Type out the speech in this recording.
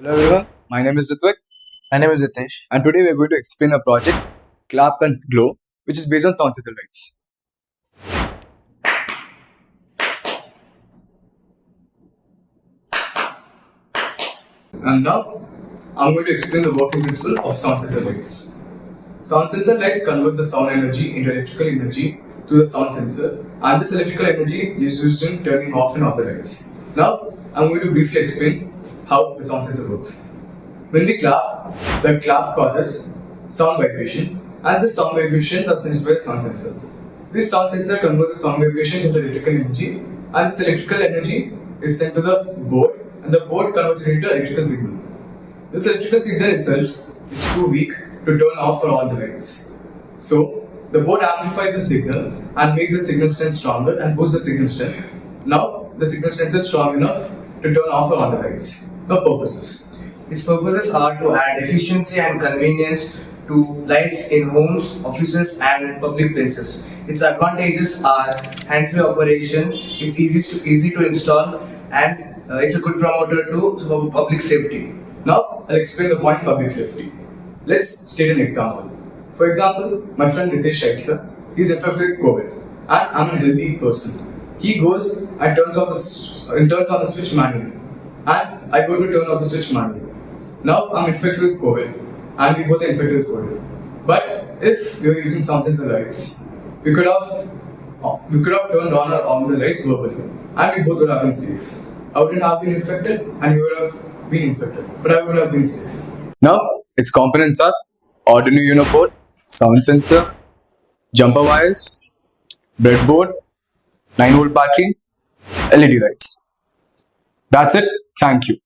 Hello everyone, my name is Ritwik My name is Ritesh. and today we are going to explain a project, Clap and Glow, which is based on sound cycle lights. And now I'm going to explain the working principle of sound sensor lights. Sound sensor lights convert the sound energy into electrical energy to the sound sensor, and this electrical energy is used in turning off and off the lights. Now I'm going to briefly explain how the sound sensor works. When we clap, the clap causes sound vibrations, and the sound vibrations are sensed by a sound sensor. This sound sensor converts the sound vibrations into electrical energy, and this electrical energy is sent to the board, and the board converts it into electrical signal. This electrical signal itself is too weak to turn off for all the lights. So, the board amplifies the signal and makes the signal strength stronger and boosts the signal strength. Now, the signal strength is strong enough to turn off for all the lights. The purposes. Its purposes are to add efficiency and convenience to lights in homes, offices, and public places. Its advantages are hands-free operation, it's easy to install, and it's a good promoter to public safety. Now, I'll explain the point public safety. Let's state an example. For example, my friend Ritesh here, he's infected with COVID, and I'm a healthy person. He goes and turns on the switch manually, and I go to turn off the switch manually. Now I'm infected with COVID, and we both are infected with COVID. But if we were using something to the lights, we could have turned on or off the lights verbally, and we both would have been safe. I wouldn't have been infected, and he would have been infected, but I would have been safe. Now, its components are Arduino Uno board, sound sensor, jumper wires, breadboard, 9-volt battery, LED lights. That's it. Thank you.